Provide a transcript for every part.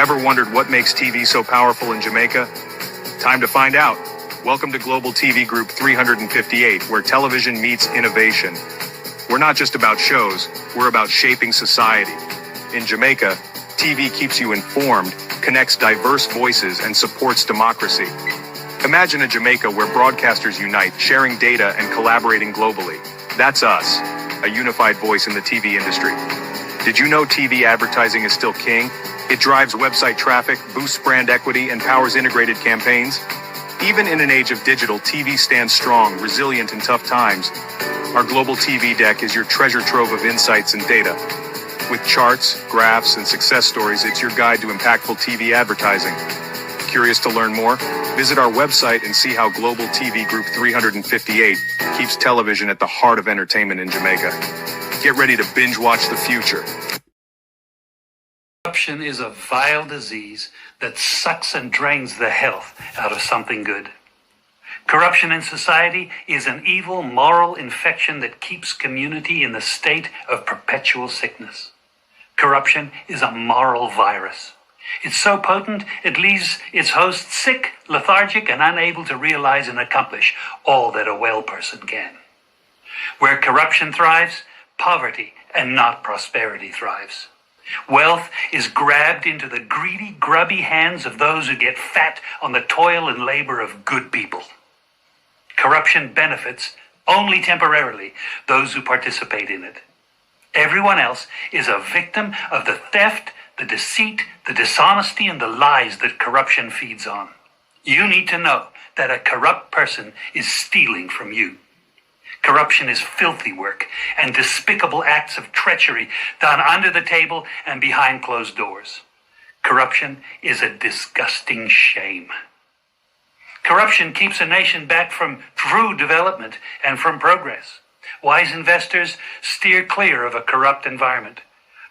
Ever wondered what makes TV so powerful in Jamaica? Time to find out. Welcome to Global TV Group 358, where television meets innovation. We're not just about shows, we're about shaping society. In Jamaica, TV keeps you informed, connects diverse voices, and supports democracy. Imagine a Jamaica where broadcasters unite, sharing data and collaborating globally. That's us, a unified voice in the TV industry. Did you know TV advertising is still king? It drives website traffic, boosts brand equity, and powers integrated campaigns. Even in an age of digital, TV stands strong, resilient in tough times. Our global TV deck is your treasure trove of insights and data. With charts, graphs, and success stories, it's your guide to impactful TV advertising. Curious to learn more? Visit our website and see how Global TV Group 358 keeps television at the heart of entertainment in Jamaica. Get ready to binge watch the future. Corruption is a vile disease that sucks and drains the health out of something good. Corruption in society is an evil moral infection that keeps community in a state of perpetual sickness. Corruption is a moral virus. It's so potent, it leaves its host sick, lethargic, and unable to realize and accomplish all that a well person can. Where corruption thrives, poverty and not prosperity thrives. Wealth is grabbed into the greedy, grubby hands of those who get fat on the toil and labor of good people. Corruption benefits, only temporarily, those who participate in it. Everyone else is a victim of the theft, the deceit, the dishonesty, and the lies that corruption feeds on. You need to know that a corrupt person is stealing from you. Corruption is filthy work and despicable acts of treachery done under the table and behind closed doors. Corruption is a disgusting shame. Corruption keeps a nation back from true development and from progress. Wise investors steer clear of a corrupt environment.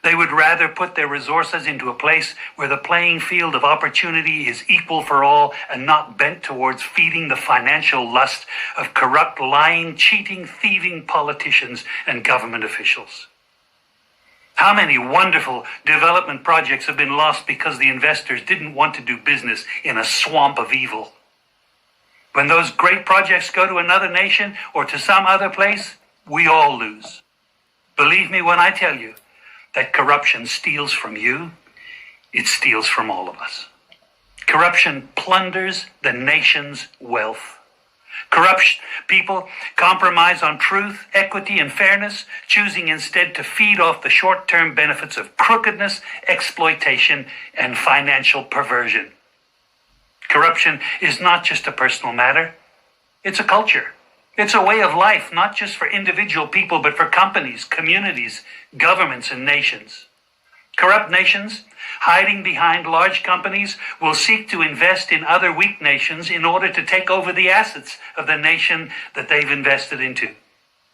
They would rather put their resources into a place where the playing field of opportunity is equal for all and not bent towards feeding the financial lust of corrupt, lying, cheating, thieving politicians and government officials. How many wonderful development projects have been lost because the investors didn't want to do business in a swamp of evil? When those great projects go to another nation or to some other place, we all lose. Believe me when I tell you that corruption steals from you, it steals from all of us. Corruption plunders the nation's wealth. Corrupt people compromise on truth, equity, and fairness, choosing instead to feed off the short-term benefits of crookedness, exploitation, and financial perversion. Corruption is not just a personal matter, it's a culture. It's a way of life, not just for individual people, but for companies, communities, governments, and nations. Corrupt nations, hiding behind large companies, will seek to invest in other weak nations in order to take over the assets of the nation that they've invested into.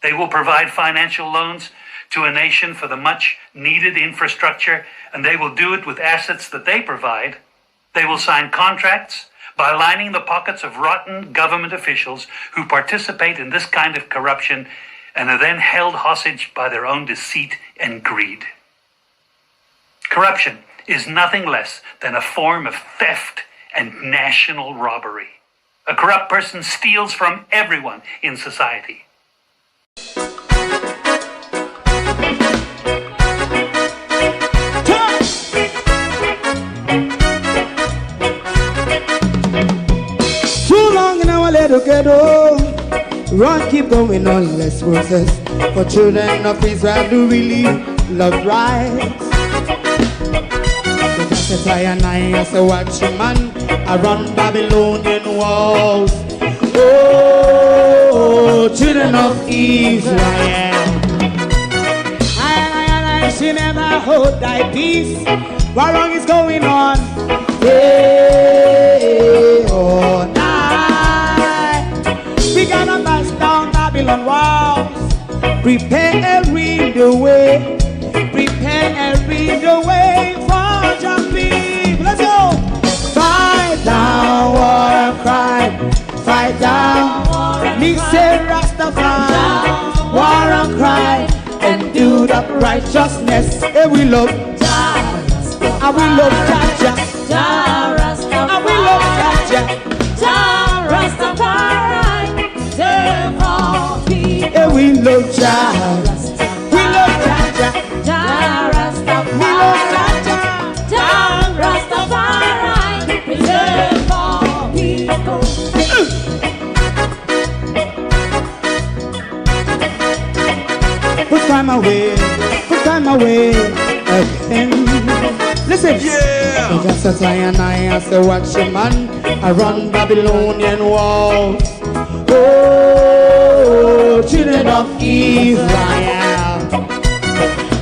They will provide financial loans to a nation for the much-needed infrastructure, and they will do it with assets that they provide. They will sign contracts by lining the pockets of rotten government officials who participate in this kind of corruption and are then held hostage by their own deceit and greed. Corruption is nothing less than a form of theft and national robbery. A corrupt person steals from everyone in society. Ghetto, run, keep going on, less process. For children of Israel do really love rights. So just a and I as a watchman around Babylonian walls. Oh, children of Israel, I she never hold thy peace. What wrong is going on? Hey, oh, we gotta bust down Babylon walls. Prepare every the way. Prepare every the way for your people. Let's go. Fight down, war and crime. Fight down. Me say Rastafari. War and crime. And do the righteousness. Hey, we love. And we love Jaja. And we love Jaja. And we love Jaja. We love Jaja. We love Jaja. Put time away again. Listen, yeah. Just as I and I say, watch a man around Babylonian walls. Oh, children of Israel.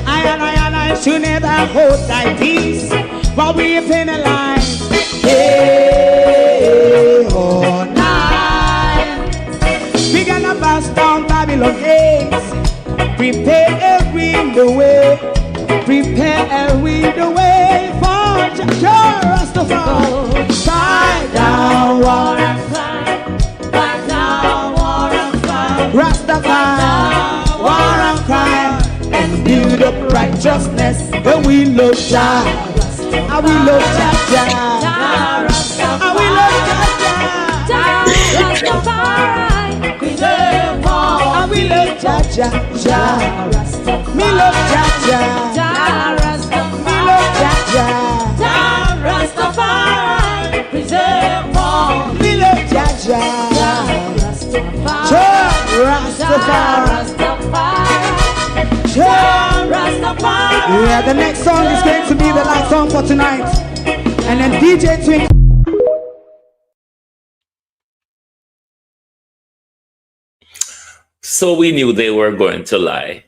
I and I should never hold thy peace while we penalize. Day or night, we gonna bust down Babylon gates. Prepare the way, prepare the way for Rastafari. Fight down war and cry, fight down war and cry. Rastafari, war and cry, and build up righteousness. And we love Jah, and we love Jah, and we love Jah, Rastafari, preserve all, and we love Jah, Jah. Me love Jaja, me love Jaja, Rastafari, preserve all. Me love Jaja, Rastafari. Yeah, the next song is going to be the last song for tonight, and then DJ Twink. So we knew they were going to lie.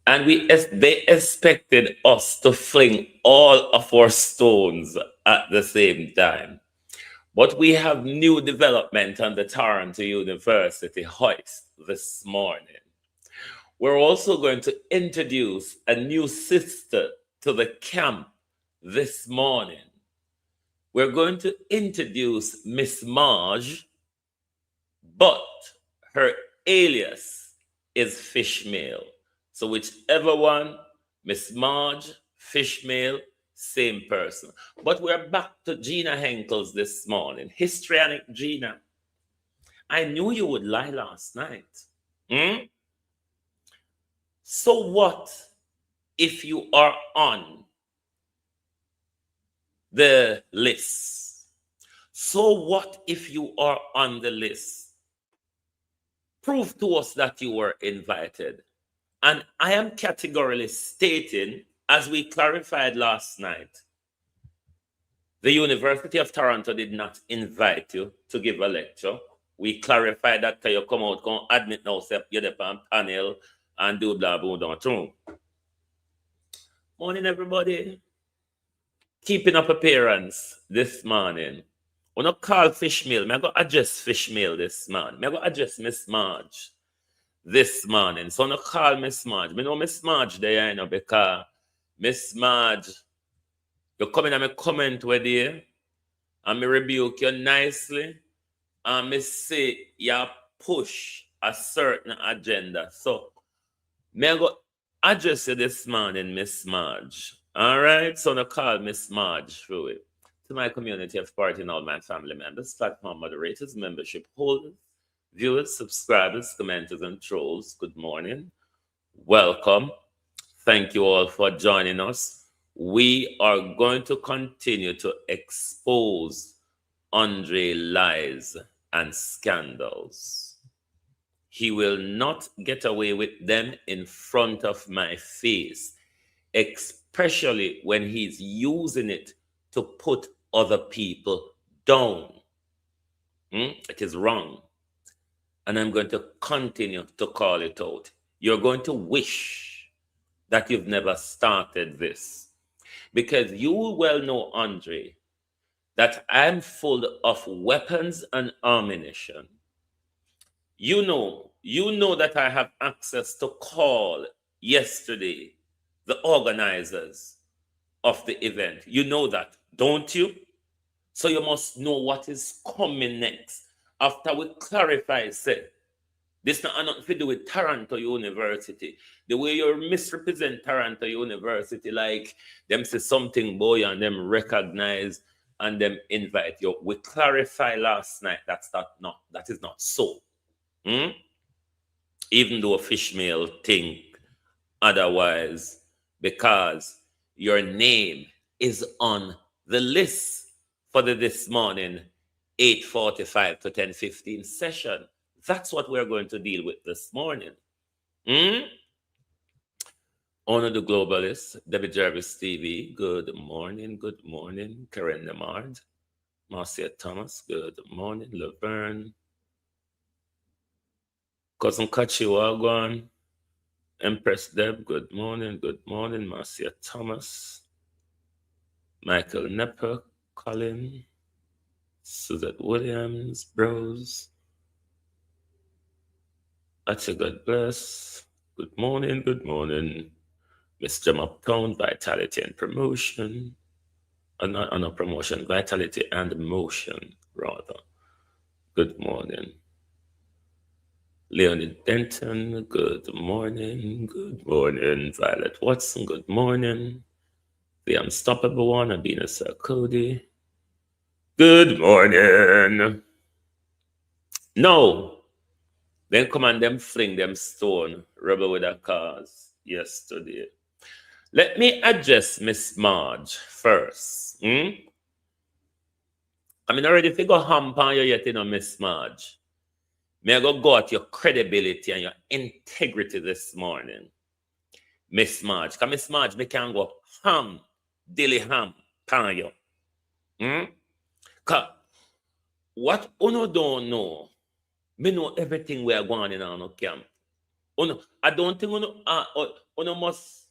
And they expected us to fling all of our stones at the same time. But we have new development on the Toronto University hoist this morning. We're also going to introduce a new sister to the camp this morning. We're going to introduce Miss Marge, but her alias is Fishmail. So whichever one, Miss Marge, Fishmail, same person. But we're back to Gina Henkels this morning. Histrionic Gina. I knew you would lie last night. So what if you are on the list? So what if you are on the list? Prove to us that you were invited. And I am categorically stating, as we clarified last night, the University of Toronto did not invite you to give a lecture. We clarified that you come out, come admit now, say you're the panel and do blah, blah, blah, blah. Morning, everybody. Keeping up appearance this morning. When I call Fishmail, I go address Fishmail this morning. I go address Miss Marge this morning. So I call Miss Marge. I know Miss Marge there, because Miss Marge, you come in and I comment with you, and I rebuke you nicely, and I say you push a certain agenda. So I go address you this morning, Miss Marge. All right? So I call Miss Marge through it. To my community of party and all my family members, platform moderators, membership holders, viewers, subscribers, commenters, and trolls, good morning. Welcome. Thank you all for joining us. We are going to continue to expose Andre lies and scandals. He will not get away with them in front of my face, especially when he's using it to put other people down. It is wrong. And I'm going to continue to call it out. You're going to wish that you've never started this. Because you well know, Andre, that I'm full of weapons and ammunition. You know that I have access to call yesterday the organizers of the event. You know that, don't you? So you must know what is coming next. After we clarify, say, This not nothing to do with Toronto University. The way you misrepresent Toronto University, like them say something boy and them recognize and them invite you. We clarified last night that is not so. Hmm? Even though Fishmail think otherwise, because your name is on the list for the this morning 8:45 to 10:15 session. That's what we're going to deal with this morning. Honor the Globalist, Debbie Jarvis TV. Good morning. Karen Demard, Marcia Thomas. Good morning. Laverne. Cousin Kachiwagwan. Empress Deb. Good morning. Marcia Thomas. Michael Nepper. Colin. Suzette Williams. Bros. That's a God bless. Good morning. Miss Jim Uptown, Vitality and Promotion. Not promotion, Vitality and Motion, rather. Good morning. Leonid Denton, good morning. Violet Watson, good morning. The Unstoppable One, Abina Sarkodi. Good morning. No. Then come and them fling them stone, rubber with a cause yesterday. Let me address Miss Marge first. I mean, already if you go hump on you yet, Miss Marge. May I go at your credibility and your integrity this morning, Miss Marge. Because Miss Marge, me can go dilly ham, pan you. Because what uno don't know, me know everything we are going in on camp. I don't think uno must.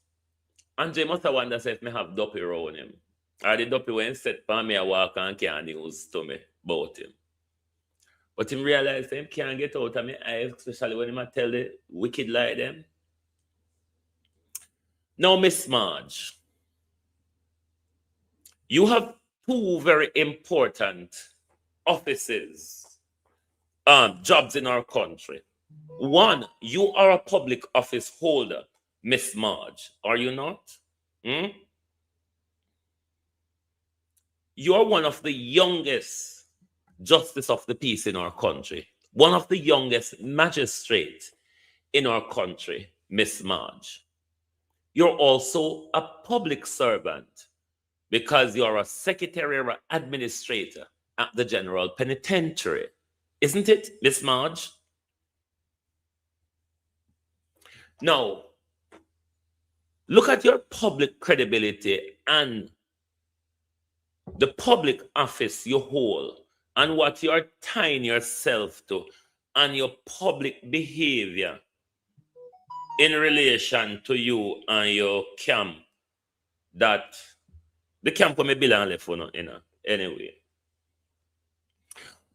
Andre must have wondered if me have Duppy around him. Or the Duppy when set for me a walk and can't news to me about him. But him realize him can't get out of me eyes, especially when him tell the wicked lie them. Now, Miss Marge, you have two very important offices, jobs in our country. One, you are a public office holder, Miss Marge, are you not? You are one of the youngest justice of the peace in our country, one of the youngest magistrates in our country, Miss Marge. You're also a public servant because you're a secretary or administrator at the General Penitentiary. Isn't it, Miss Marge? Now, look at your public credibility and the public office you hold and what you're tying yourself to and your public behavior in relation to you and your camp, that the camp will be belong left for anyway.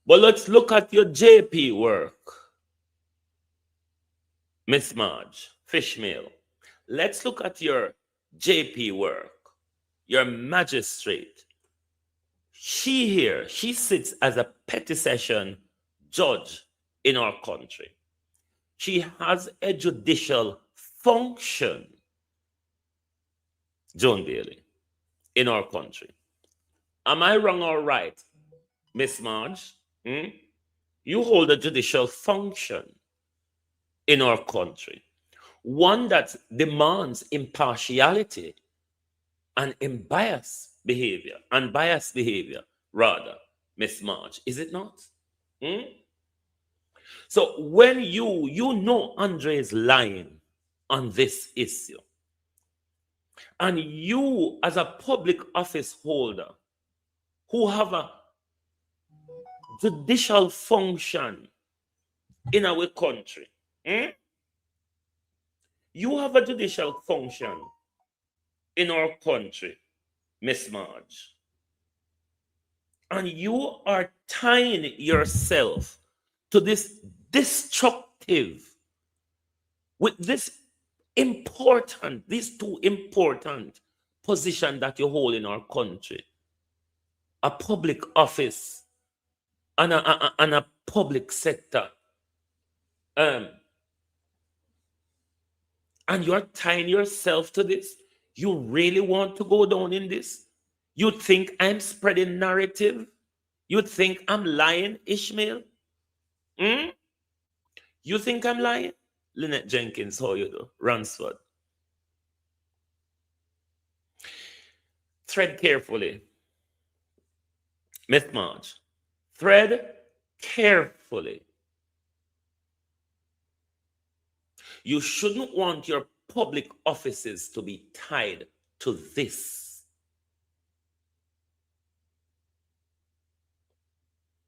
But let's look at your JP work, Miss Marge, Fishmail. Let's look at your JP work, your magistrate. She sits as a petty session judge in our country. She has a judicial function, Joan Bailey, in our country. Am I wrong or right, Miss Marge? You hold a judicial function in our country, one that demands impartiality and unbiased behavior, rather, Miss Marge, is it not? So when you know Andre is lying on this issue, and you as a public office holder who have a judicial function in our country, you have a judicial function in our country, Miss Marge, and you are tying yourself to this destructive, with these two important positions that you hold in our country, a public office and a public sector Um, and you're tying yourself to this. You really want to go down in this? You think I'm spreading narrative? You think I'm lying, Ishmael? Hmm? You think I'm lying? Lynette Jenkins, how you do? Ransford. Tread carefully. Miss Marge. Tread carefully. You shouldn't want your public offices to be tied to this.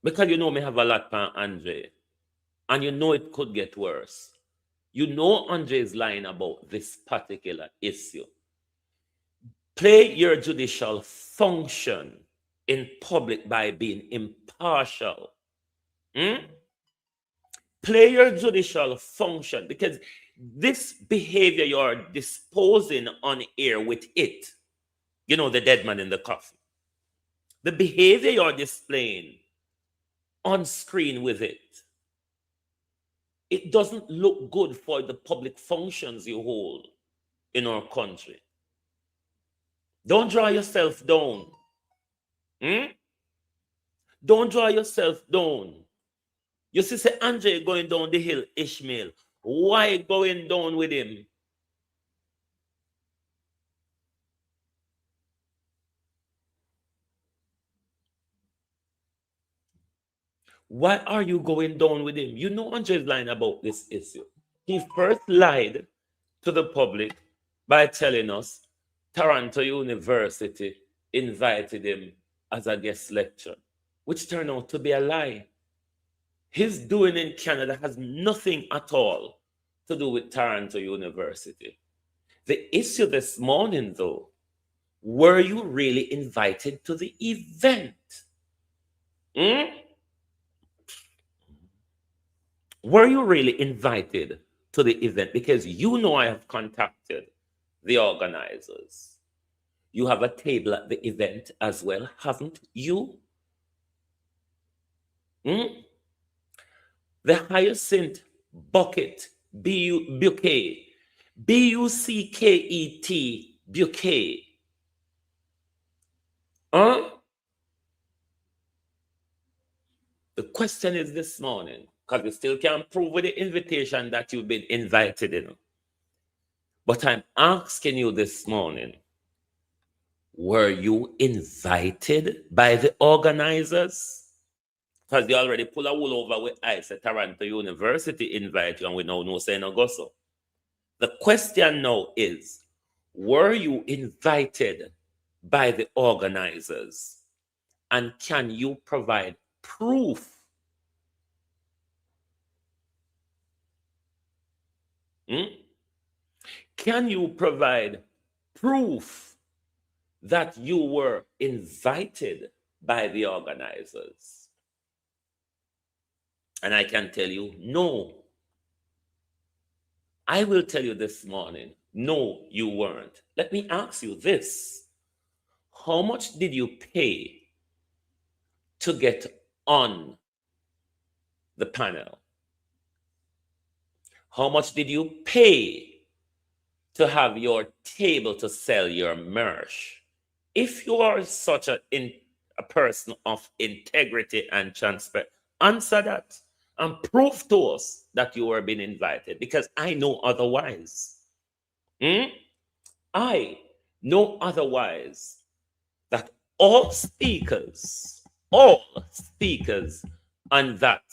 Because you know me have a lot for Andre. And you know it could get worse. You know Andre is lying about this particular issue. Play your judicial function in public by being impartial. Hmm? Play your judicial function, because this behavior you're disposing on air with it, you know, the dead man in the coffin, the behavior you're displaying on screen with it, it doesn't look good for the public functions you hold in our country. Don't draw yourself down. Hmm? Don't draw yourself down. You see, say Andre going down the hill, Ishmael. Why going down with him? Why are you going down with him? You know Andre's lying about this issue. He first lied to the public by telling us Toronto University invited him as a guest lecturer, which turned out to be a lie. His doing in Canada has nothing at all to do with Toronto University. The issue this morning, though, were you really invited to the event? Hmm? Were you really invited to the event? Because you know I have contacted the organizers. You have a table at the event as well, haven't you? Hmm? The Hyacinth Bucket Bouquet, Bucket Bouquet. Huh? The question is this morning, because we still can't prove with the invitation that you've been invited in. But I'm asking you this morning, were you invited by the organizers? Because they already pull a wool over with I said Toronto University invite you, and we know no say no go so. The question now is, were you invited by the organizers? And can you provide proof? Can you provide proof that you were invited by the organizers? And I can tell you, no. I will tell you this morning, no, you weren't. Let me ask you this. How much did you pay to get on the panel? How much did you pay to have your table to sell your merch? If you are such a person of integrity and transparency, answer that and prove to us that you were being invited, because I know otherwise. I know otherwise, that all speakers on that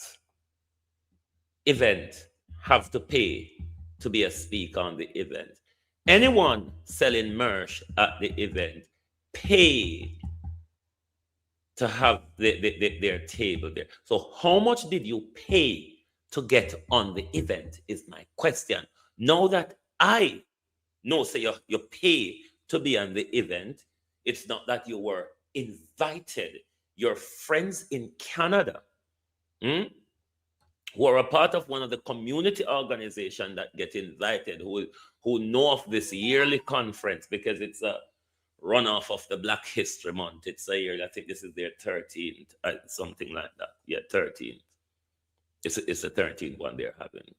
event have to pay to be a speaker on the event. Anyone selling merch at the event pay to have their table there. So how much did you pay to get on the event is my question. Now that I know, say you pay to be on the event, it's not that you were invited. Your friends in Canada, who are a part of one of the community organizations that get invited, who know of this yearly conference, because it's a runoff of the Black History Month. It's a year, I think this is their 13th, something like that. Yeah, 13th. It's the 13th one they're having.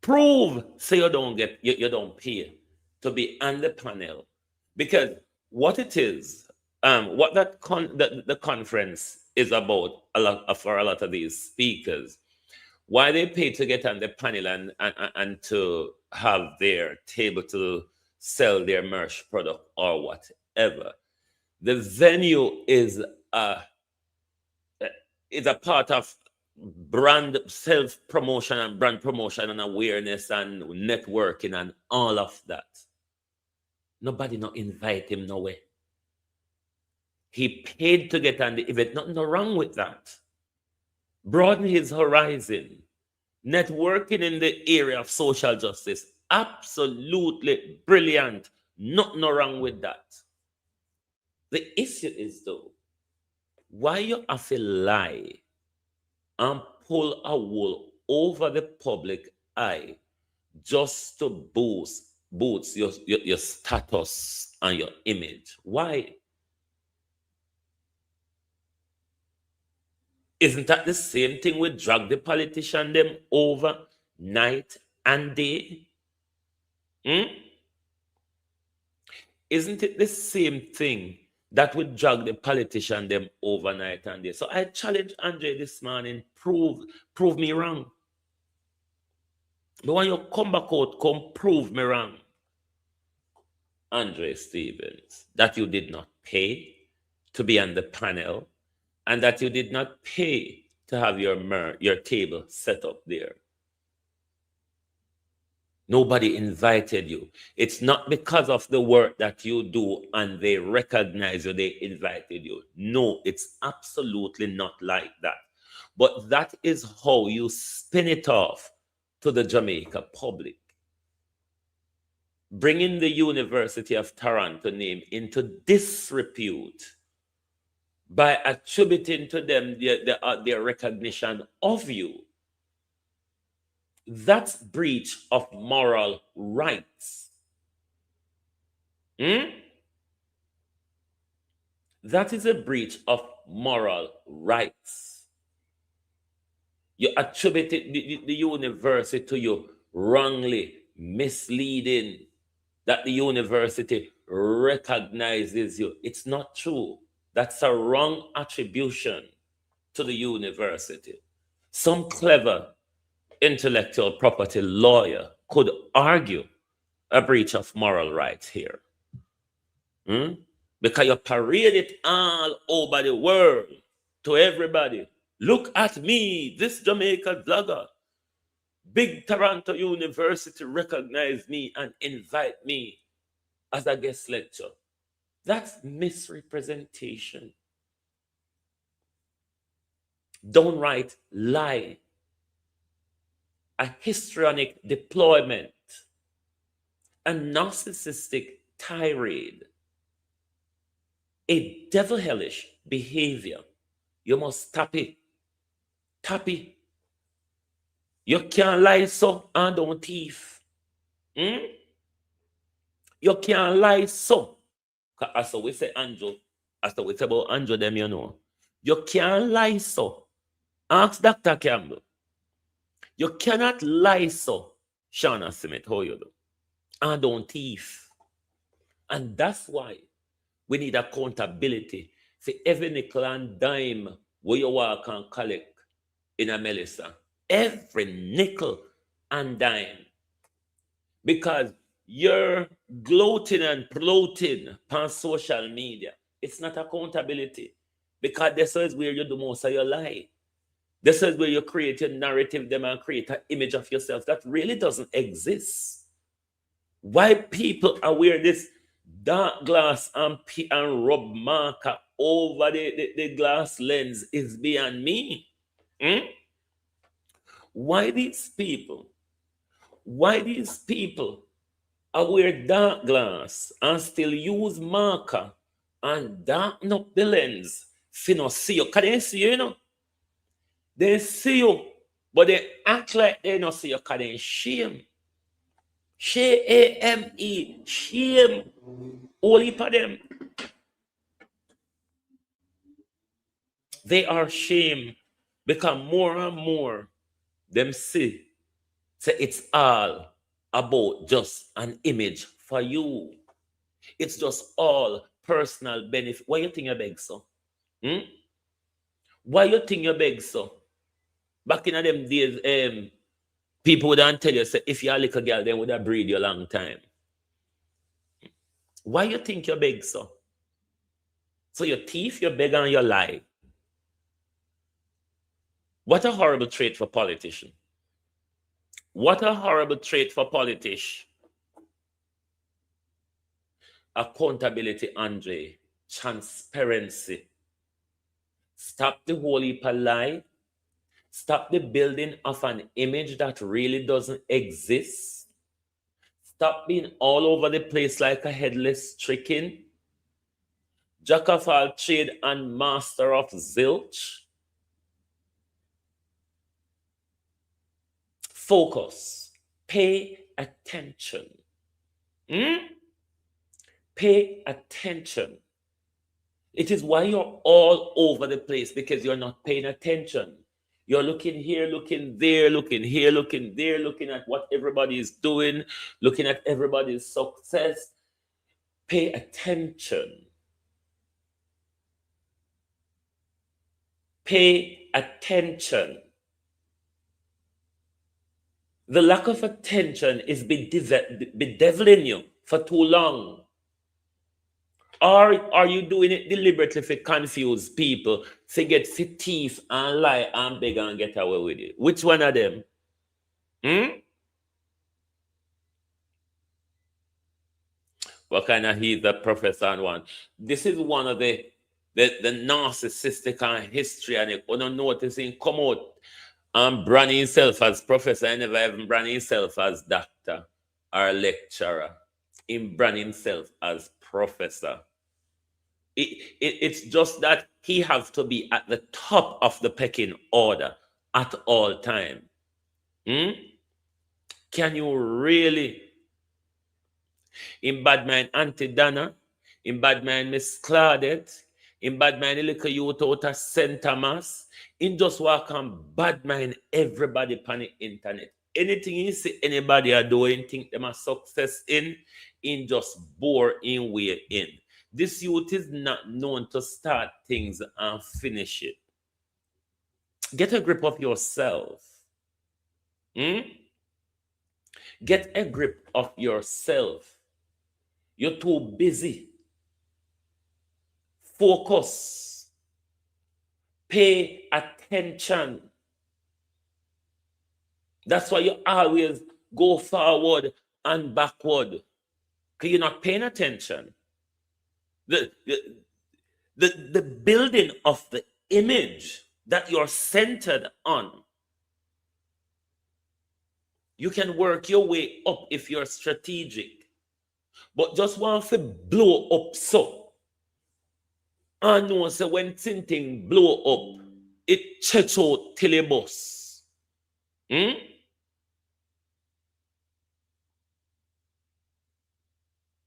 prove so you don't get you don't pay to be on the panel. Because what it is, what the conference is about for a lot of these speakers, why they pay to get on the panel and to have their table to sell their merch product or whatever. The venue is a part of brand self promotion and brand promotion and awareness and networking and all of that. Nobody not invite him nowhere. He paid to get on the event. Nothing wrong with that. Broaden his horizon. Networking in the area of social justice. Absolutely brilliant. Nothing wrong with that. The issue is though, why you have to lie and pull a wool over the public eye just to boost your status and your image? Why? Isn't that the same thing we drag the politician them over night and day? Isn't it the same thing that would drag the politician them overnight and day? So I challenge Andre this morning, prove me wrong. But when you come back out, come prove me wrong, Andre Stevens, that you did not pay to be on the panel and that you did not pay to have your table set up there. Nobody invited you. It's not because of the work that you do and they recognize you, they invited you. No, it's absolutely not like that. But that is how you spin it off to the Jamaica public. Bringing the University of Toronto name into disrepute by attributing to them their recognition of you. That's breach of moral rights. That is a breach of moral rights. You attributed the university to you wrongly, misleading that the university recognizes you. It's not true. That's a wrong attribution to the university. Some clever intellectual property lawyer could argue a breach of moral rights here. Because you parade it all over the world to everybody. Look at me, this Jamaica blogger. Big Toronto University recognized me and invite me as a guest lecturer. That's misrepresentation. Downright lie. A histrionic deployment, a narcissistic tirade, a devil hellish behavior. You must stop it. Tap it. You can't lie so and don't thief. You can't lie so. As we say Andrew, as we say about Andrew them, you know. You can't lie so. Ask Dr. Campbell. You cannot lie so, Shauna Smith, how you do? And don't thief. And that's why we need accountability for every nickel and dime where you walk and collect in a Melissa. Every nickel and dime. Because you're gloating and bloating on social media. It's not accountability. Because this is where you do most of your life. This is where you create your narrative them and create an image of yourself that really doesn't exist. Why people are wearing this dark glass and rub marker over the glass lens is beyond me. Why these people are wear dark glass and still use marker and darken up the lens for no see you? Can they see you, you know? They see you, but they act like they don't see you because they shame. Shame. Shame. Only for them. They are shame because more and more them see So it's all about just an image for you. It's just all personal benefit. Why you think you beg so? Hmm? Why you think you beg so? Back in them days, people would not tell you, say, if you're a little girl, then would have breed you a long time. Why you think you beg so? So your thief, you beg and you lie. What a horrible trait for politician. What a horrible trait for politician. Accountability, Andre. Transparency. Stop the whole heap of lie. Stop the building of an image that really doesn't exist. Stop being all over the place like a headless chicken. Jack of all trade and master of zilch. Focus. Pay attention. Pay attention. It is why you're all over the place, because you're not paying attention. You're looking here, looking there, looking here, looking there, looking at what everybody is doing, looking at everybody's success. Pay attention. Pay attention. The lack of attention is bedeviling you for too long. Or are you doing it deliberately to confuse people, to get for thief and lie and beg and get away with it? Which one of them? What kind of he's a professor and one? This is one of the narcissistic and history, and it don't notice him come out and brand himself as professor. I never even brand himself as doctor or lecturer. Him brand himself as professor. It's just that he has to be at the top of the pecking order at all time. Can you really? In bad mind Auntie Donna, in bad mind Miss Claudette, in bad mind the little youth out of St. Thomas, in just walk on bad mind everybody on the internet. Anything you see anybody are doing, think them a success in just bore in way in. This youth is not known to start things and finish it. Get a grip of yourself. Get a grip of yourself. You're too busy. Focus. Pay attention. That's why you always go forward and backward, because you're not paying attention. The building of the image that you're centered on, you can work your way up if you're strategic. But just want to blow up so. I know so when something blow up, it checks out till it bust.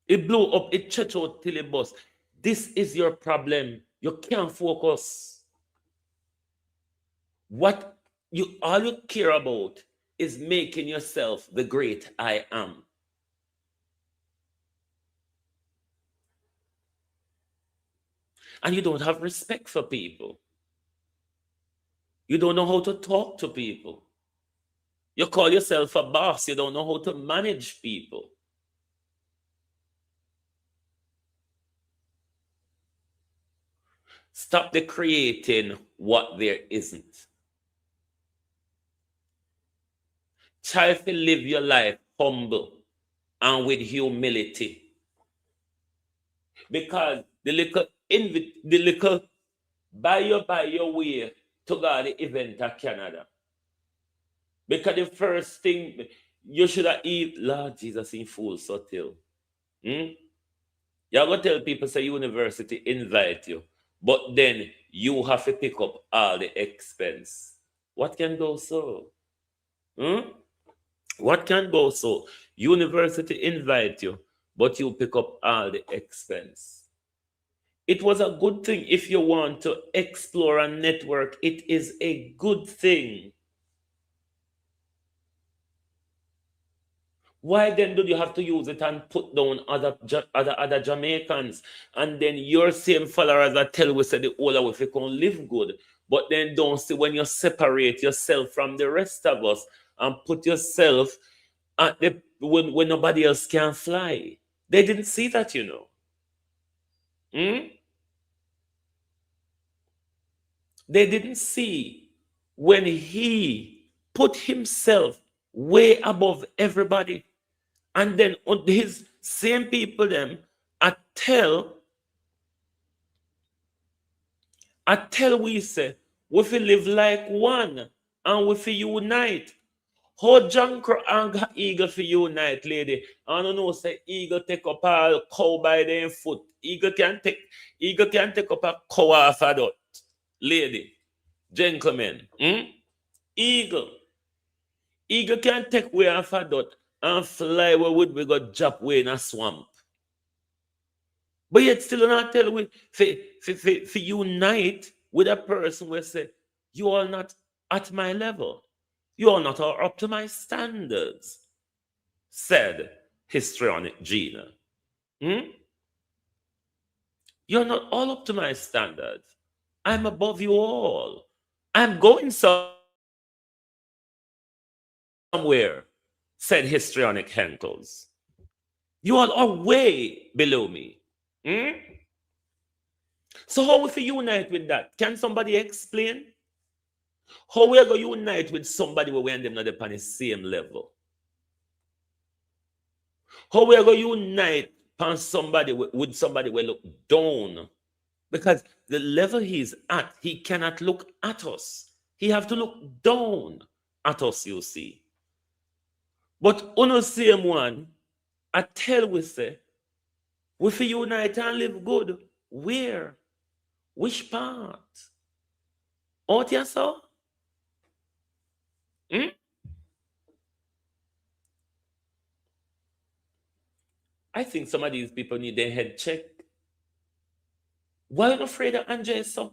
It blow up, it checks out till it bust. This is your problem. You can't focus. All you care about is making yourself the great I am. And you don't have respect for people. You don't know how to talk to people. You call yourself a boss. You don't know how to manage people. Stop the creating what there isn't. Try to live your life humble and with humility. Because the little buy your way to go the event at Canada. Because the first thing you should have eat, Lord Jesus, in full subtle. You're going to tell people, say university invite you, but then you have to pick up all the expense. What can go so? What can go so? University invite you, but you pick up all the expense. It was a good thing if you want to explore and network. It is a good thing. Why then do you have to use it and put down other Jamaicans? And then your same followers that tell we say the older if you can live good. But then don't see when you separate yourself from the rest of us and put yourself at the when nobody else can fly. They didn't see that, you know. Hmm? They didn't see when he put himself way above everybody. And then on his same people them, I tell we say, we fi live like one and we fi unite. How John and Eagle fi unite, lady? I don't know, say Eagle take up a cow by their foot. Eagle can take up a cow off a dot. Lady, gentlemen, Eagle can take way off a dot and fly where would we go drop way in a swamp. But yet still not tell we for unite with a person where say, you are not at my level. You are not up to my standards, said histrionic Gina. You're not all up to my standards. I'm above you all. I'm going somewhere, said histrionic Henkels. You all are way below me. So how we unite with that? Can somebody explain? How we are going to unite with somebody where we and them not upon the same level? How we are going to unite upon somebody with somebody we look down? Because the level he's at, he cannot look at us. He have to look down at us, you see. But on the same one, I tell we say, we fi unite and live good. Where? Which part? Out you saw? I think some of these people need their head checked. Why are you afraid of Andre so?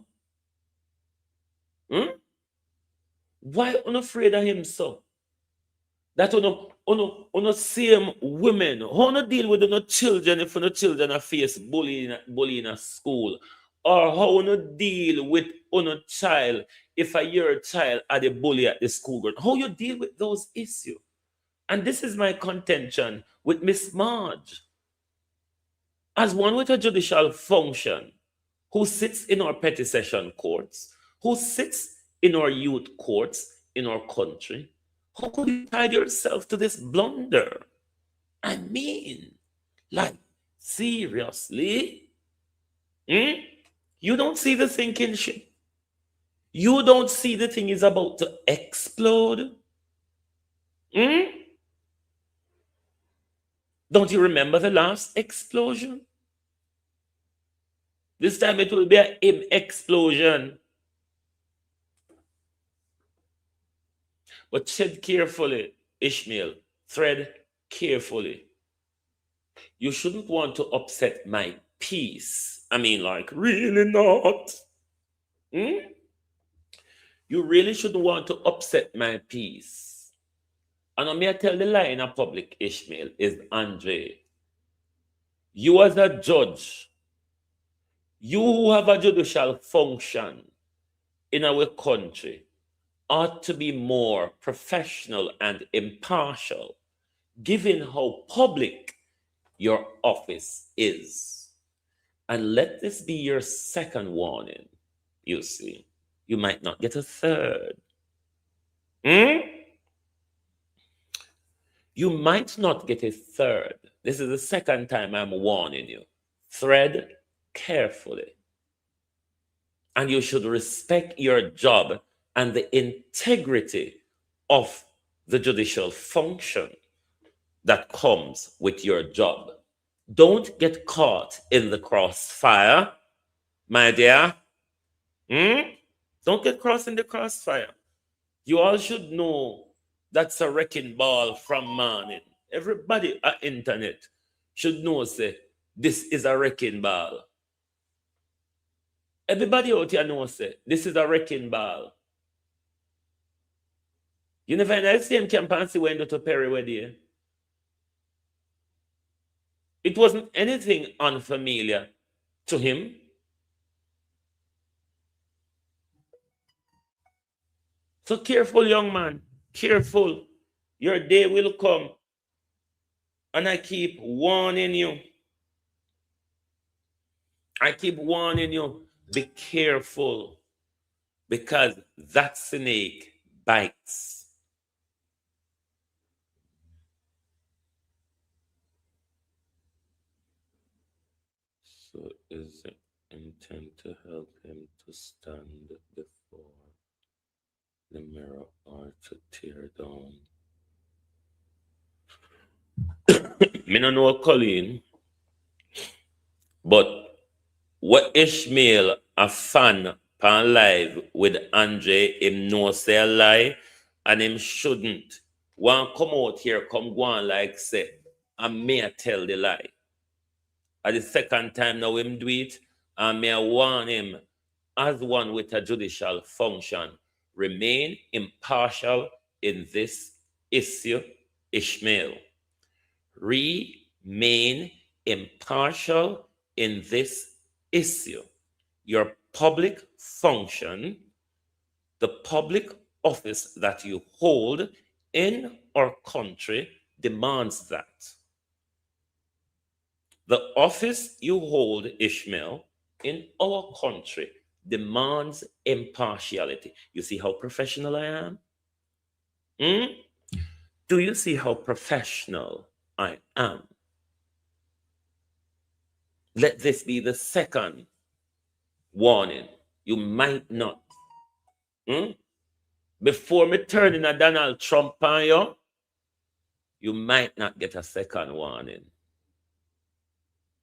Why are you afraid of him so? That on same women, how no deal with no children if no children are face bullying at school, or how no deal with no child if your child are the bully at the school ground. How you deal with those issues? And this is my contention with Miss Marge, as one with a judicial function, who sits in our petty session courts, who sits in our youth courts in our country. How could you tie yourself to this blunder? I mean, like, seriously? You don't see the thinking shit? You don't see the thing is about to explode? Don't you remember the last explosion? This time it will be an explosion. But tread carefully, Ishmael. Tread carefully. You shouldn't want to upset my peace. I mean, like, really not. You really shouldn't want to upset my peace. And I may tell the lie in a public, Ishmael, is Andre. You as a judge, you who have a judicial function in our country, ought to be more professional and impartial, given how public your office is. And let this be your second warning. You see, you might not get a third. You might not get a third. This is the second time I'm warning you. Tread carefully. And you should respect your job and the integrity of the judicial function that comes with your job. Don't get caught in the crossfire, my dear. Don't get caught in the crossfire. You all should know that's a wrecking ball from morning. Everybody at internet should know, say, this is a wrecking ball. Everybody out here knows, say, this is a wrecking ball. You never know the same campaign see when to Perry wedding. It wasn't anything unfamiliar to him. So careful, young man. Careful. Your day will come. And I keep warning you. I keep warning you. Be careful. Because that snake bites. So is it intent to help him to stand before the mirror or to tear down? Me no know Colleen, but what Ishmael a fan pan live with Andre, him know say a lie, and him shouldn't. One come out here, come go on like say, and me a tell the lie. At the second time now him do it, and me I warn him as one with a judicial function, remain impartial in this issue, Ishmael. Remain impartial in this issue. Your public function, the public office that you hold in our country demands that. The office you hold, Ishmael, in our country demands impartiality. You see how professional I am? Do you see how professional I am? Let this be the second warning. You might not. Before me turning a Donald Trump on you, you might not get a second warning.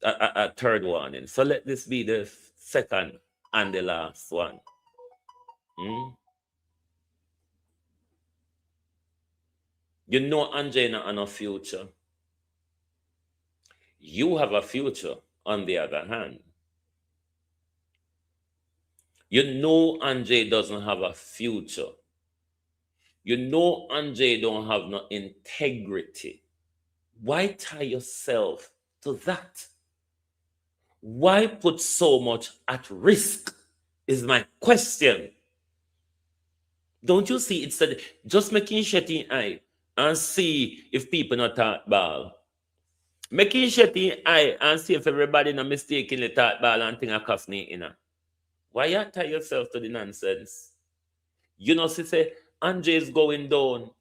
A third warning. So let this be the second and the last one. You know Angelina and a future. You have a future, on the other hand. You know Andre doesn't have a future. You know Andre don't have no integrity. Why tie yourself to that? Why put so much at risk is my question. Don't you see it's just making shitty eye and see if people not talk ball. Making shitty eye and see if everybody not mistakenly talk ball and think a cuss me in. Why you tie yourself to the nonsense? You know, say Andre is going down.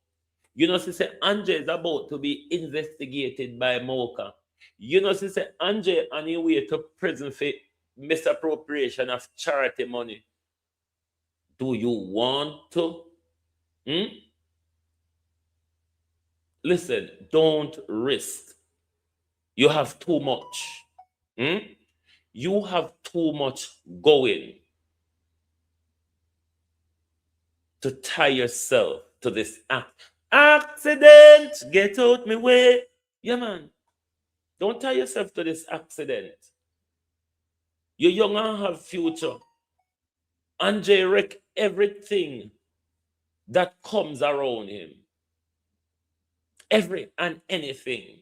You know, say Andre is about to be investigated by Mocha. You know, say Andre on his way to prison for misappropriation of charity money. Do you want to? Listen, don't risk. You have too much. You have too much going to tie yourself to this accident. Get out my way. Yeah, man. Don't tie yourself to this accident. You're young and have future. Andre wreck everything that comes around him. Every and anything.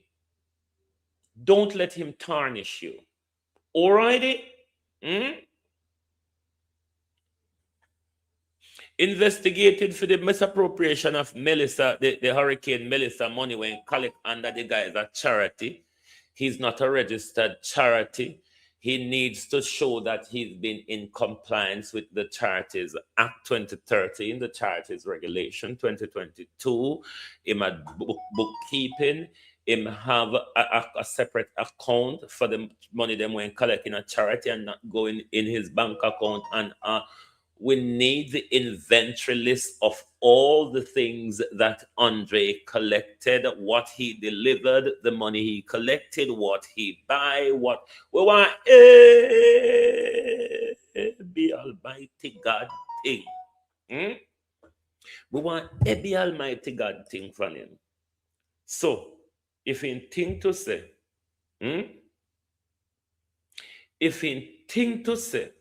Don't let him tarnish you. Alrighty? Investigated for the misappropriation of Melissa, the Hurricane Melissa money when collect under the guise of charity. He's not a registered charity. He needs to show that he's been in compliance with the Charities Act 2013, the Charities Regulation 2022. Him at bookkeeping. Him have a separate account for the money them when collecting a charity and not going in his bank account. And we need the inventory list of all the things that Andre collected, what he delivered, the money he collected, what he buy, what we want. Be Almighty God thing. We want every Almighty God thing from him. So, if he think to say, if he think to say,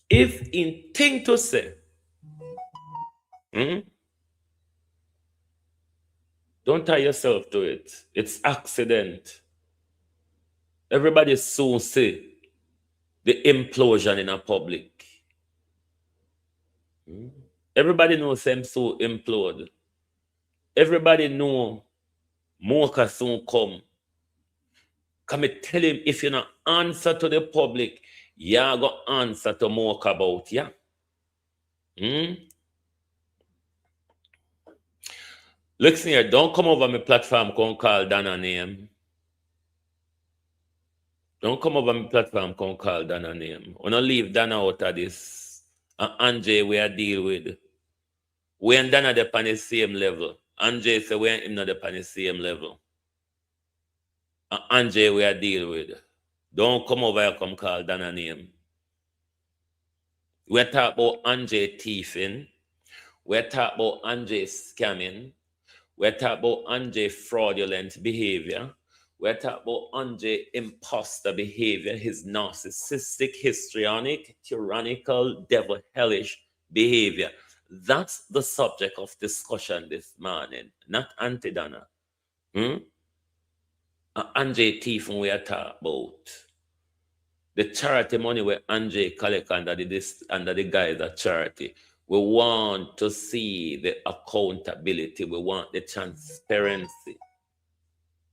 if in thing to say, Don't tie yourself to it. It's accident. Everybody soon see the implosion in a public. Everybody knows them soon implode. Everybody know Mocha soon come. Come me tell him if you not answer to the public, you go answer to Mocha about ya. Listen here, don't come over my platform come call Dana name. Don't come over my platform come call Dana name. We not leave Dana out of this. And Andre we are deal with. We and Dana they on the same level. Andre say we and him not on the same level. And Andre we are deal with. Don't come over here come call Dana name. We're talking about Andre thieving. We're talking about Andre scamming. We're talking about Andre fraudulent behavior. We're talking about Andre imposter behavior, his narcissistic, histrionic, tyrannical, devil hellish behavior. That's the subject of discussion this morning, not Anti-Dana. Andre thieving we are talking about. The charity money where Andre collect under the guise of charity. We want to see the accountability. We want the transparency.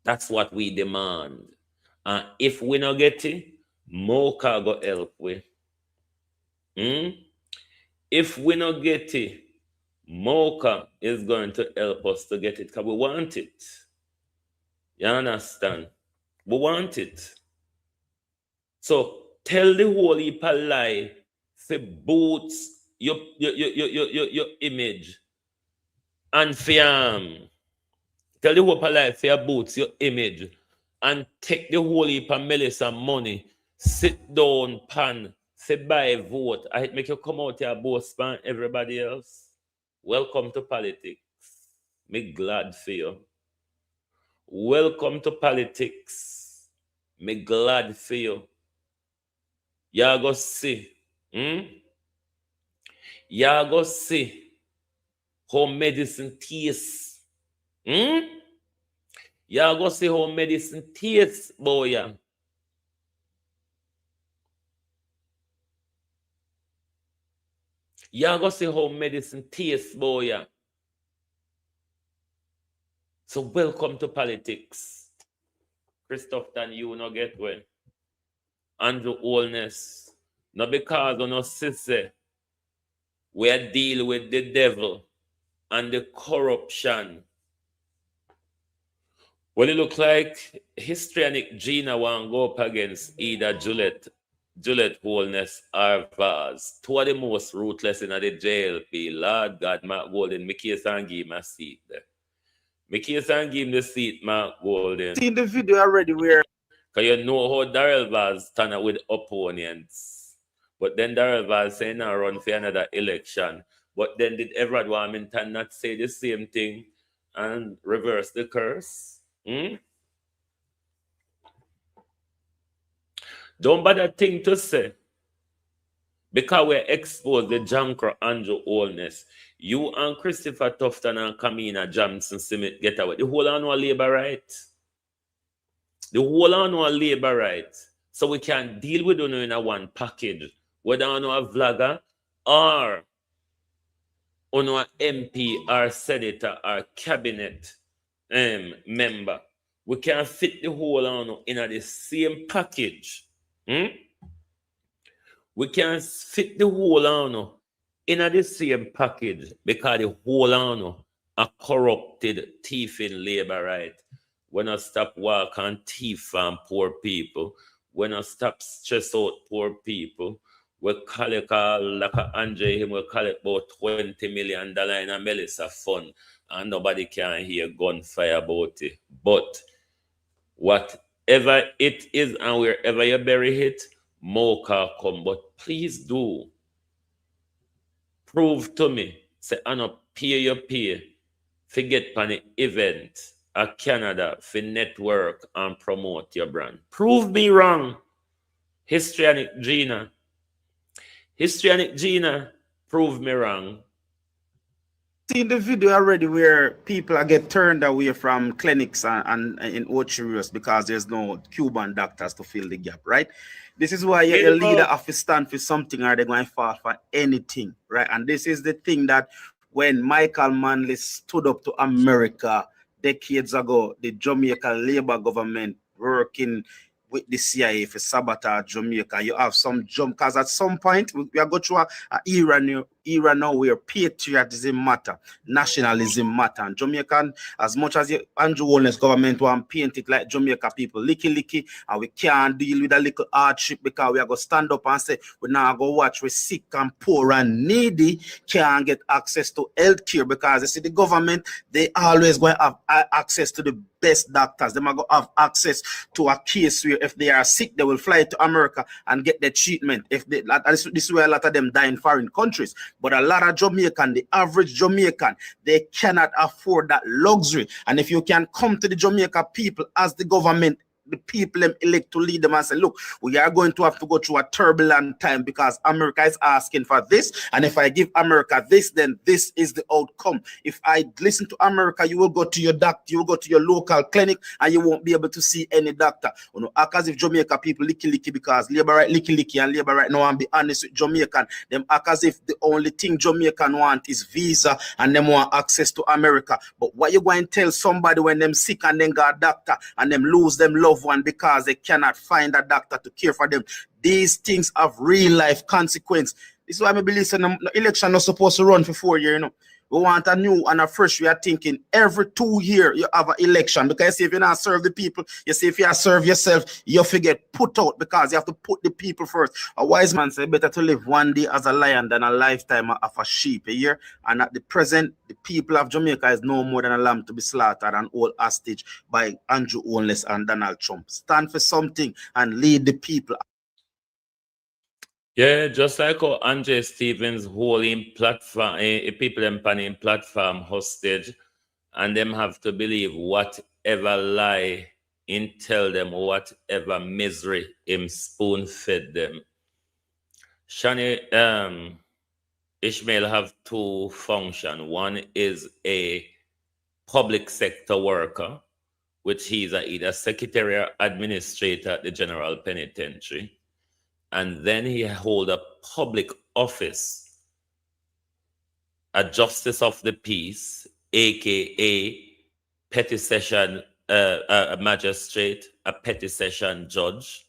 That's what we demand. And if we not get it, Mocha go help we. If we not get it, Mocha is going to help us to get it because we want it. You understand? We want it. So tell the whole heap of lie for boots your image and for tell the whole heap of lie for your boots your image and take the whole heap of Melissa money, sit down, pan, say buy vote. I make you come out here boast pan everybody else. Welcome to politics. Me glad for you. Welcome to politics. Me glad for you. Ya go see. Ya go see how medicine tastes. Ya go see how medicine tastes, boy. Ya go see how medicine tastes, boy. So welcome to politics. Christoph and you no get well. Andrew Holness. Not because of no sister. We are deal with the devil and the corruption. Well, it look like histrionic Gina want go up against either Juliet Holness or Vaz. Two of the most ruthless in the JLP. Lord God, Mark Golden, Mickey and give him a seat there. Mickey and give him the seat, Mark Golden. Seen the video already where because you know how Darrell Vaz stand up with opponents. But then Darrell Vaz saying now run for another election. But then did Everard Warmington not say the same thing and reverse the curse? Don't bother think to say. Because we exposed the Jankro Andrew Holness. You and Christopher Tufton and Kamina Johnson Smith get away. The whole annual labor right. The whole annual labor right. So we can deal with you in a one package. Whether on a vlogger or on a MP or senator or cabinet member. We can fit the whole on in the same package. We can fit the whole on in the same package because the whole on a corrupted thieving labor right. When I stop work and thief from poor people, when I stop stress out poor people, we collect like Andre him, we collect about $20 million in a Melissa fund, and nobody can hear gunfire about it. But whatever it is and wherever you bury it, Mocha come. But please do prove to me, say I not pay your pay, forget on the event at Canada for network and promote your brand. Prove me wrong. Histrionic Gina, prove me wrong. Seen the video already where people are get turned away from clinics and in Ocherios because there's no Cuban doctors to fill the gap, right? This is why your leader have to stand for something or they're going to fall for anything, right? And this is the thing that when Michael Manley stood up to America decades ago, the Jamaican Labour government working with the CIA for sabotage Jamaica. You have some jump because at some point we are going through a era now where patriotism matter, nationalism matter. And Jamaican, as much as the Andrew Holness government want to paint it like Jamaica people, licky, and we can't deal with a little hardship because we are going to stand up and say, we now go watch we sick and poor and needy can't get access to health care because you see the government, they always going to have access to the best doctors. They might go have access to a case where if they are sick, they will fly to America and get their treatment. If they, this is where a lot of them die in foreign countries. But a lot of Jamaican, the average Jamaican, they cannot afford that luxury. And if you can come to the Jamaica people as the government, the people them elect to lead them and say, look, we are going to have to go through a turbulent time because America is asking for this. And if I give America this, then this is the outcome. If I listen to America, you will go to your doctor, you will go to your local clinic, and you won't be able to see any doctor. You know, act as if Jamaica people licky because labor right licky and labor right now and be honest with Jamaican. Them act as if the only thing Jamaican want is visa and them want access to America. But what you going to tell somebody when them sick and then got a doctor and them lose them loved one because they cannot find a doctor to care for them? These things have real life consequence. This is why I believe the election not supposed to run for 4 years, you know. We want a new and a fresh. We are thinking every 2 years you have an election because if you not serve the people, you see if you serve yourself, you forget put out because you have to put the people first. A wise man said better to live one day as a lion than a lifetime of a sheep a year. And at the present, the people of Jamaica is no more than a lamb to be slaughtered and all hostage by Andrew Holness and Donald Trump. Stand for something and lead the people. Yeah, just like how Andre Stevens holding platform, people empowering platform hostage, and them have to believe whatever lie him tell them, whatever misery him spoon fed them. Shani, Ishmael have two functions. One is a public sector worker, which he's either secretary or administrator at the General Penitentiary. And then he hold a public office, a justice of the peace, aka petty session a magistrate, a petty session judge.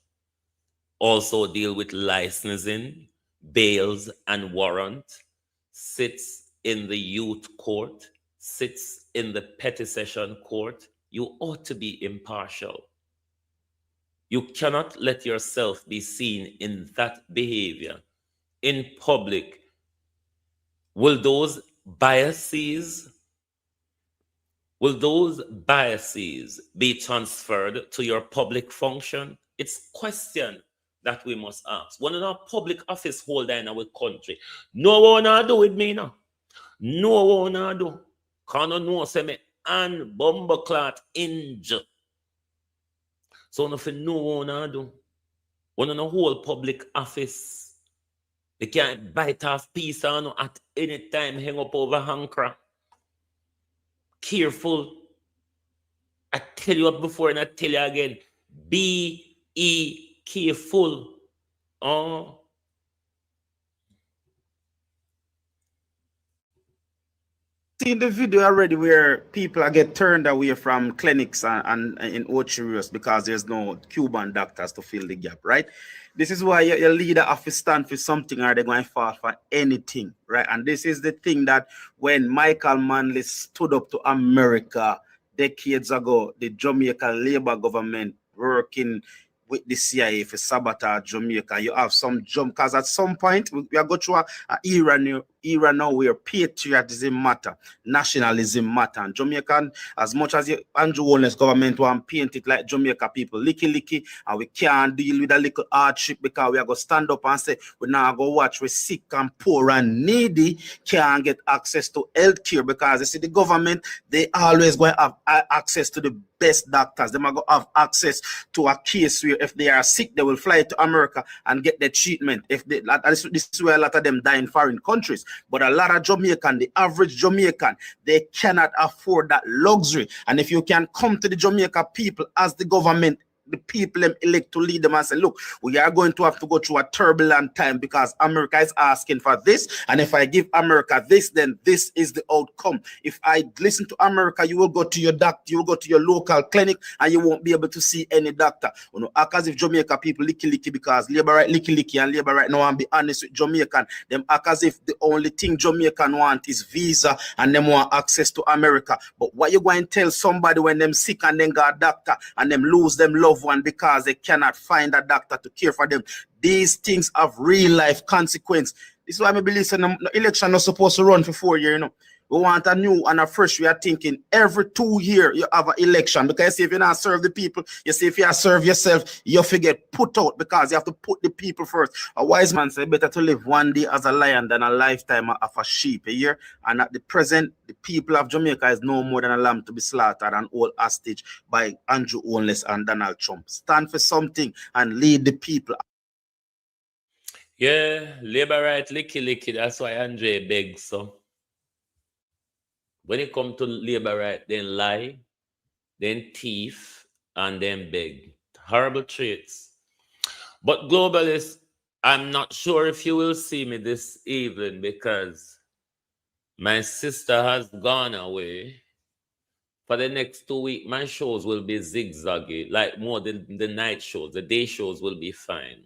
Also deal with licensing, bails, and warrant. Sits in the youth court, sits in the petty session court. You ought to be impartial. You cannot let yourself be seen in that behavior in public. Will those biases be transferred to your public function? It's a question that we must ask. One of our public office holder in our country, no one to do with me now. No one to do. Can't no say me and bomber clot injure. So nothing no one do. One on the whole public office. They can't bite off piece on at any time, hang up over hankra. Careful. I tell you before and I tell you again. Be careful. Oh. Seen the video already where people are get turned away from clinics and in Ocherios because there's no Cuban doctors to fill the gap, right? This is why your leader have to stand for something or they're going to fall for anything, right? And this is the thing that when Michael Manley stood up to America decades ago, the Jamaican Labour government working with the CIA for sabotage Jamaica. You have some jump because at some point we are going through a era now where patriotism matter, nationalism matter. And Jamaican, as much as the Andrew Holness government want to paint it like Jamaica people licky and we can't deal with a little hardship because we are going to stand up and say we now go watch we sick and poor and needy can't get access to health care because you see the government, they always going to have access to the best doctors. They might go have access to a case where if they are sick, they will fly to America and get their treatment. If they, this is where a lot of them die in foreign countries. But a lot of Jamaican, the average Jamaican, they cannot afford that luxury. And if you can come to the Jamaica people as the government, the people them elect to lead them and say, look, we are going to have to go through a turbulent time because America is asking for this. And if I give America this, then this is the outcome. If I listen to America, you will go to your doctor, you will go to your local clinic, and you won't be able to see any doctor. You know, act as if Jamaica people licky because labor right licky and labor right now, and be honest with Jamaican, them act as if the only thing Jamaican want is visa and them want access to America. But what you going to tell somebody when them sick and then got a doctor and them lose them loved one because they cannot find a doctor to care for them? These things have real life consequence. This is why I believe the election not supposed to run for 4 years, you know. We want a new and a fresh. We are thinking every 2 years you have an election, because if you not serve the people, you see, if you serve yourself, you forget put out, because you have to put the people first. A wise man said better to live one day as a lion than a lifetime of a sheep a year. And at the present, the people of Jamaica is no more than a lamb to be slaughtered and all hostage by Andrew Holness and Donald Trump. Stand for something and lead the people. Yeah, labor right, licky. That's why Andre begs. So when it comes to labor right, then lie, then thief, and then beg. Horrible traits. But globalists, I'm not sure if you will see me this evening because my sister has gone away. For the next 2 weeks, my shows will be zigzaggy, like more than the night shows. The day shows will be fine.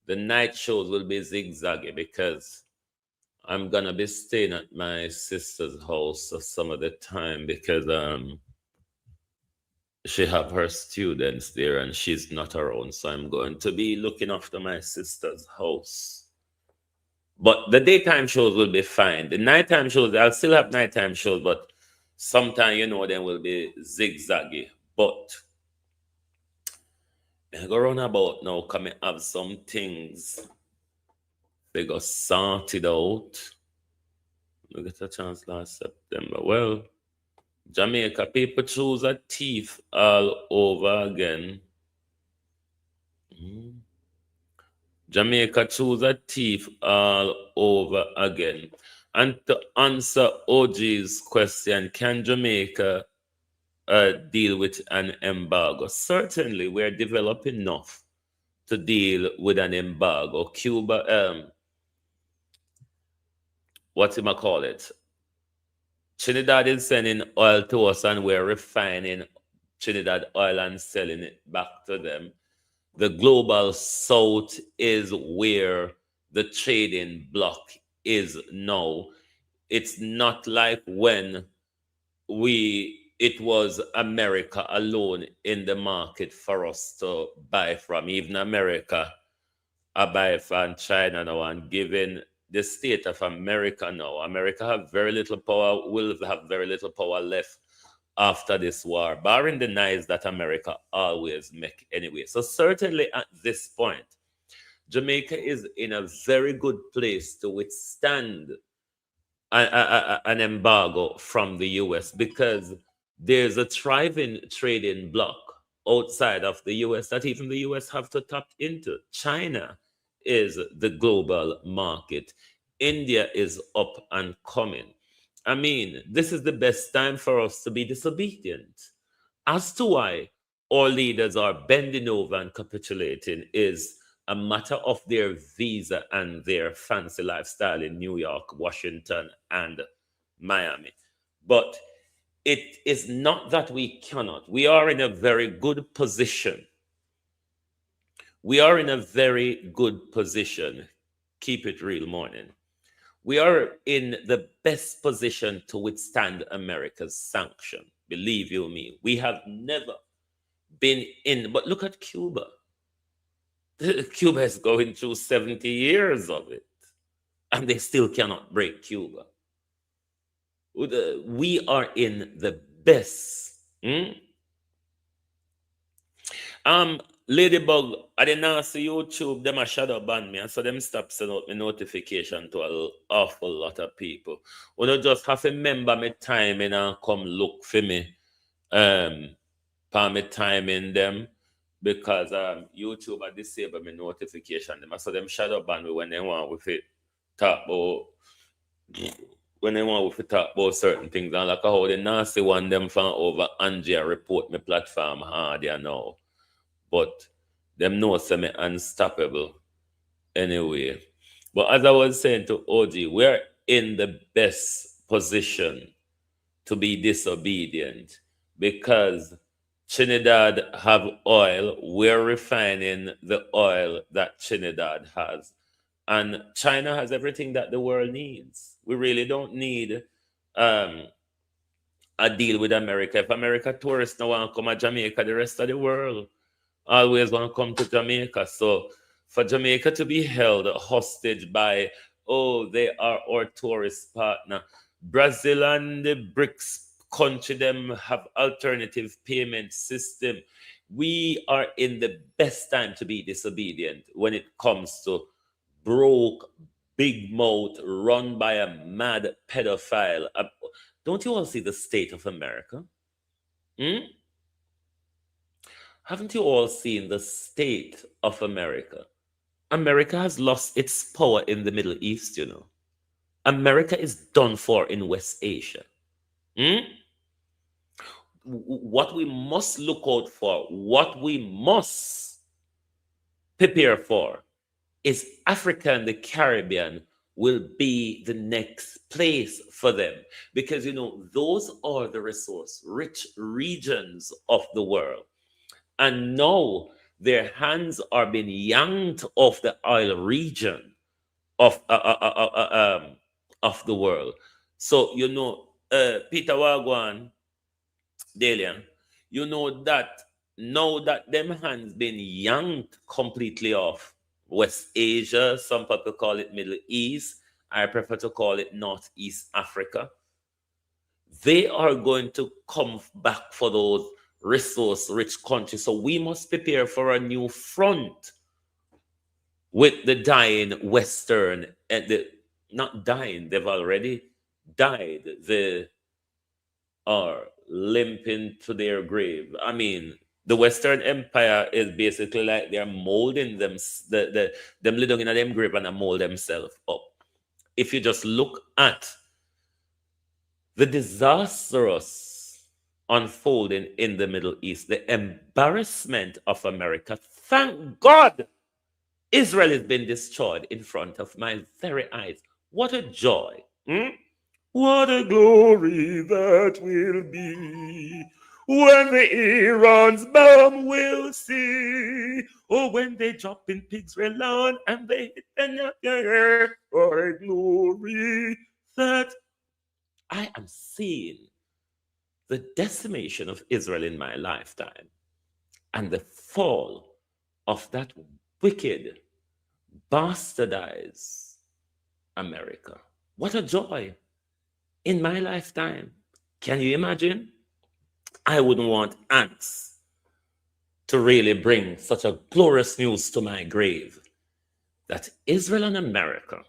The night shows will be zigzaggy because I'm gonna be staying at my sister's house some of the time because she have her students there and she's not around, so I'm going to be looking after my sister's house. But the daytime shows will be fine. The nighttime shows, I'll still have nighttime shows, but sometime, you know, they will be zigzaggy. But I go round about now, come and have some things. They got sorted out. We got a chance last September. Well, Jamaica people choose a thief all over again. Jamaica choose a thief all over again. And to answer OG's question, can Jamaica deal with an embargo? Certainly, we're developing enough to deal with an embargo. Cuba, what am I call it? Trinidad is sending oil to us and we're refining Trinidad oil and selling it back to them. The global south is where the trading block is now. It's not like when it was America alone in the market for us to buy from. Even America, I buy from China now, and given the state of America now, America have very little power, will have very little power left after this war, barring the knives that America always make anyway. So certainly at this point, Jamaica is in a very good place to withstand an embargo from the US, because there's a thriving trading bloc outside of the US that even the US have to tap into. China is the global market. India is up and coming. I mean, this is the best time for us to be disobedient. As to why our leaders are bending over and capitulating is a matter of their visa and their fancy lifestyle in New York, Washington, and Miami. But it is not that we cannot. We are in a very good position. We are in a very good position. Keep it real, morning. We are in the best position to withstand America's sanction. Believe you me, we have never been in. But look at Cuba. Cuba is going through 70 years of it, and they still cannot break Cuba. We are in the best. Ladybug, I did not see YouTube, them a shadow ban me, and so them stop sending out my notification to an awful lot of people. You just have to remember my timing and come look for me. For me timing them, because YouTube disable my notification. Them, so them shadow ban me when they want with it talk about when they want to talk about certain things, and like how the nasty one them from over Angia report my platform hard, you know. But them know say me unstoppable anyway. But as I was saying to OG, we're in the best position to be disobedient because Trinidad have oil. We're refining the oil that Trinidad has. And China has everything that the world needs. We really don't need um, a deal with America. If America tourists now want to come to Jamaica, the rest of the world always want to come to Jamaica. So for Jamaica to be held hostage by, oh, they are our tourist partner. Brazil and the BRICS country them have alternative payment system. We are in the best time to be disobedient when it comes to broke, big mouth, run by a mad pedophile. Don't you all see the state of America? Hmm? Haven't you all seen the state of America? America has lost its power in the Middle East, you know. America is done for in West Asia. Hmm? What we must look out for, what we must prepare for, is Africa and the Caribbean will be the next place for them because you know those are the resource rich regions of the world, and now their hands are being yanked off the oil region of of the world. So you know, Peter Wagwan, Dalian, you know that now that them hands been yanked completely off West Asia, some people call it Middle East. I prefer to call it Northeast Africa. They are going to come back for those resource rich countries. So we must prepare for a new front with the dying Western and the not dying, they've already died. The are limping to their grave. I mean, the Western Empire is basically like they're molding them, them living in them grave and they mold themselves up. If you just look at the disastrous unfolding in the Middle East, the embarrassment of America, thank God Israel has been destroyed in front of my very eyes. What a joy. Hmm? What a glory that will be when the Iran's bomb will see. Oh, when they drop in pigs lawn and they hit the air. What a glory that I am seeing the decimation of Israel in my lifetime and the fall of that wicked, bastardized America. What a joy in my lifetime. Can you imagine? I wouldn't want ants to really bring such a glorious news to my grave that Israel and America,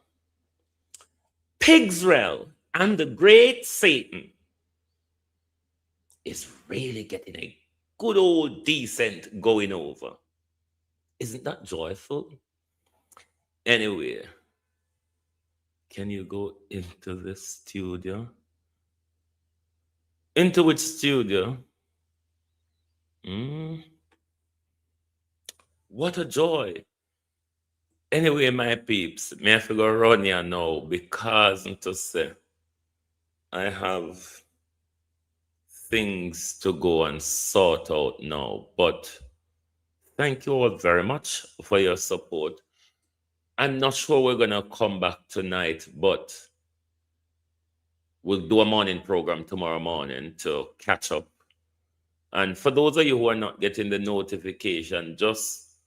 Pigsrel and the great Satan is really getting a good old decent going over. Isn't that joyful? Anyway, can you go into the studio? Into which studio? What a joy. Anyway, my peeps, me have to go run here now because to say I have things to go and sort out now. But thank you all very much for your support. I'm not sure we're gonna come back tonight, but we'll do a morning program tomorrow morning to catch up. And for those of you who are not getting the notification, just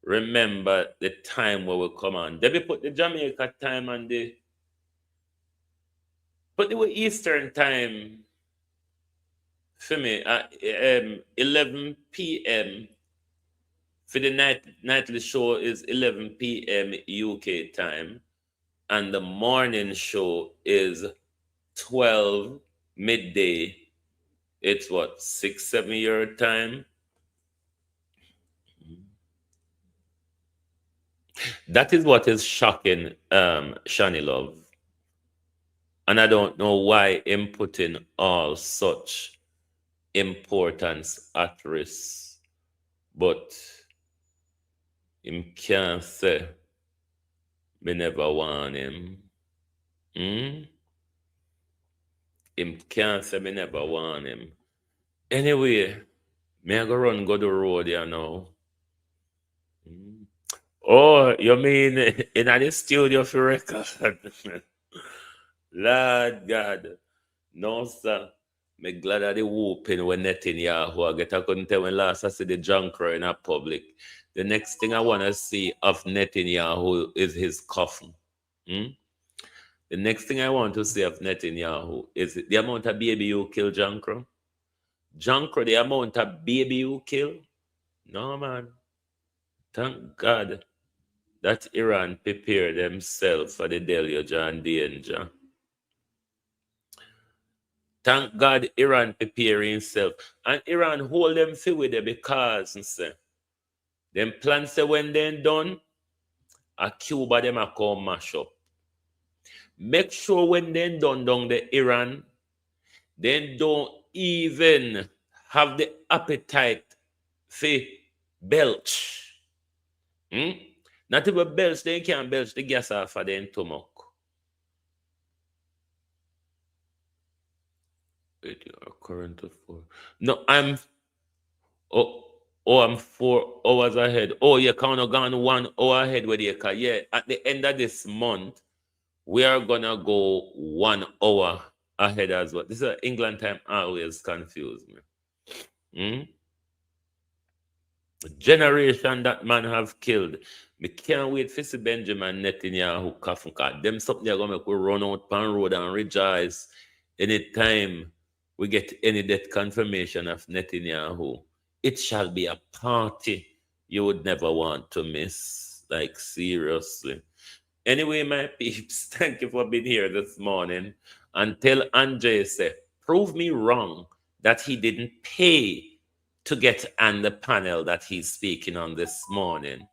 remember the time where we come on. Debbie put the Jamaica time on the but they were Eastern time for me at 11 p.m. For the nightly show is 11 p.m. UK time, and the morning show is 12 midday. It's what 6-7 your time. That is what is shocking, Shani Love. And I don't know why him putting all such importance at risk. But him can't say me never want him. Him can't say me never want him. Anyway, me I go run go the road here now. Oh, you mean in the studio for record? Lord God. No, sir. Me glad at the whooping when Netanyahu. I get I couldn't tell when last I see the junker in a public. The next thing I want to see of Netanyahu is his coffin. The next thing I want to see of Netanyahu is the amount of baby you kill, Jankro. Jankro, the amount of baby you kill? No, man. Thank God that Iran prepared themselves for the deluge and danger. Thank God Iran prepare himself. And Iran hold them fit with it because say, them plans say when they're done, a Cuba them a come mash up. Make sure when they're done down the Iran, they don't even have the appetite for belch. Not even belch, they can't belch the gas off of them stomach. Wait, you are current of 4. No, I'm 4 hours ahead. Oh, you kind of gone 1 hour ahead with your car. Yeah, at the end of this month, we are gonna go 1 hour ahead as well. This is England time always confuse me. The generation that man have killed. Me can't wait for see Benjamin Netanyahu coffin card. Them something they're gonna make we run out pan road and rejoice anytime we get any death confirmation of Netanyahu. It shall be a party you would never want to miss. Like seriously. Anyway, my peeps, thank you for being here this morning. And tell Andre, say, prove me wrong that he didn't pay to get on the panel that he's speaking on this morning.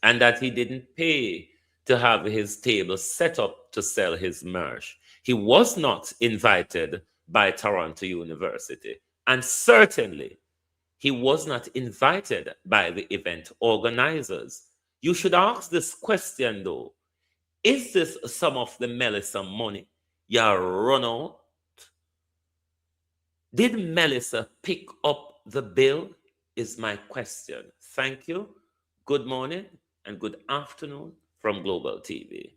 And that he didn't pay to have his table set up to sell his merch. He was not invited by Toronto University. And certainly, he was not invited by the event organizers. You should ask this question, though. Is this some of the Melissa money you run out? Did Melissa pick up the bill? Is my question. Thank you. Good morning and good afternoon from Global TV.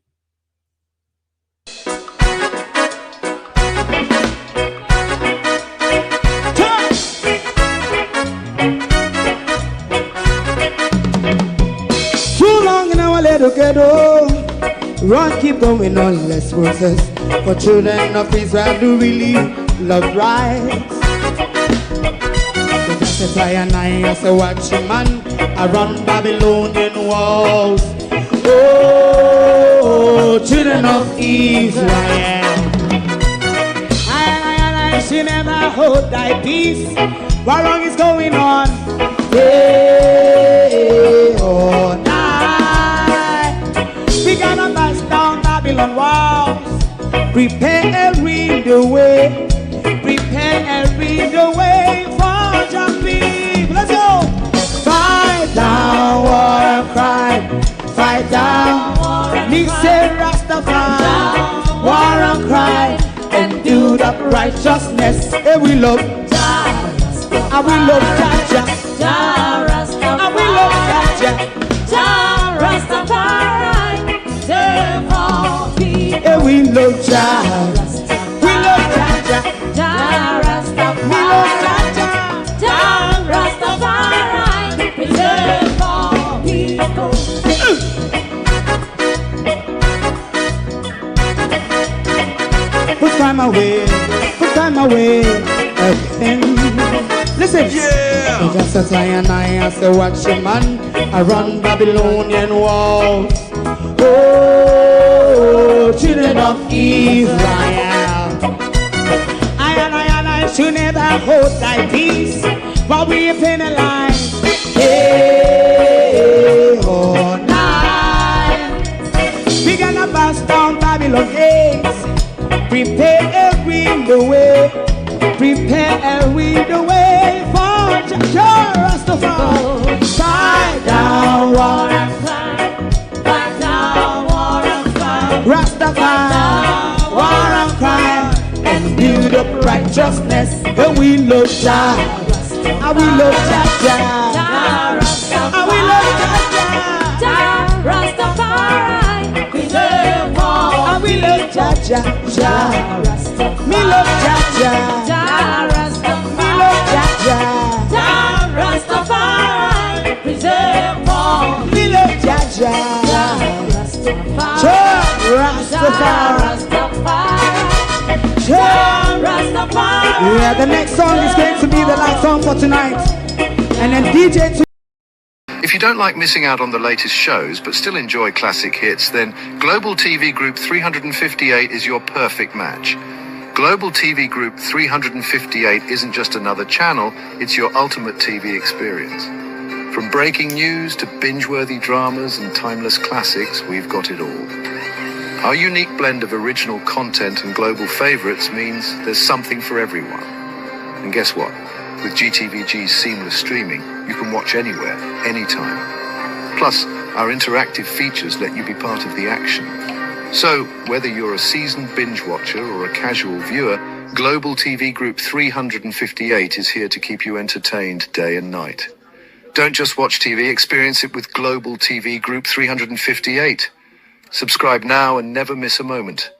Too long in our little ghetto. Run, keep going on, let's process. For children of Israel do really love rights. So just as I and I as a watching man around Babylonian walls. Oh, children of Israel. I should never hold thy peace. What wrong is going on? Hey, oh, we gonna bust down Babylon walls. Prepare the way. Prepare the way for your people. Let's go. Fight down, war cry. Fight down, me say Rastafari. War and cry and do the righteousness. And we love Jah. And we love Jah. And we love Jah. Rastafari. And we love Jah. We love Jah. We love Jah. Rastafari. Preserve all people. Put time away again. Listen, yeah. Just as I and I as a watching man around Babylonian walls. Oh, children of Israel. I and I should never hold thy peace while we penalize. Hey, oh, night. We gonna bust down Babylon gates. Prepare Rastafari, war and crime, and build up righteousness. And we love Jah, and we love Jah, and we love Jah, Rastafari, preserve all. and we love Jah, me love Jah, me love Jah, Rastafari, preserve all. me love Jah, Rastafari. Yeah, the next song is going to be the last song for tonight. And then DJ. If you don't like missing out on the latest shows but still enjoy classic hits, then Global TV Group 358 is your perfect match. Global TV Group 358 isn't just another channel, it's your ultimate TV experience. From breaking news to binge-worthy dramas and timeless classics, we've got it all. Our unique blend of original content and global favorites means there's something for everyone. And guess what? With GTVG's seamless streaming, you can watch anywhere, anytime. Plus, our interactive features let you be part of the action. So, whether you're a seasoned binge watcher or a casual viewer, Global TV Group 358 is here to keep you entertained day and night. Don't just watch TV, experience it with Global TV Group 358. Subscribe now and never miss a moment.